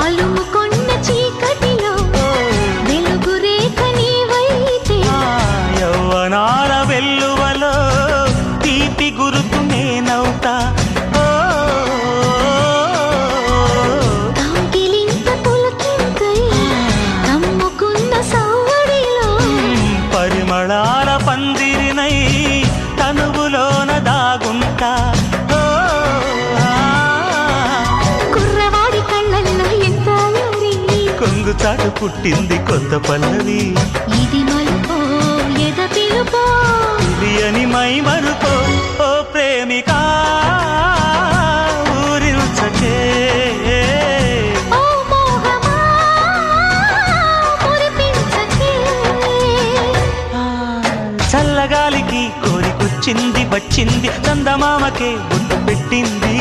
అలుముకొన్న చీకటిలో వెలుగు రేఖ నీవైతే యవ్వనాల వెల్లువలో తీపి గురుతు నేనవుతా కౌగిలింత పులకింతై కమ్ముకున్న సవ్వడిలో పరిమళాల పందిరినై తనువులోన దాగుంటా కుర్రవాడి కళ్ళల్లో ఎంత అల్లరి కొంగు చాటు పుట్టింది కొత్త పల్లవి ఇది మలుపో ఎద పిలుపో ఇది అని మై మరుపో ఓ ప్రేమిక ఊరించకే ఓ మోహమా మురిపించకే చల్లగాలికి కోరికొచ్చింది వచ్చింది చందమామకే బొట్టు పెట్టింది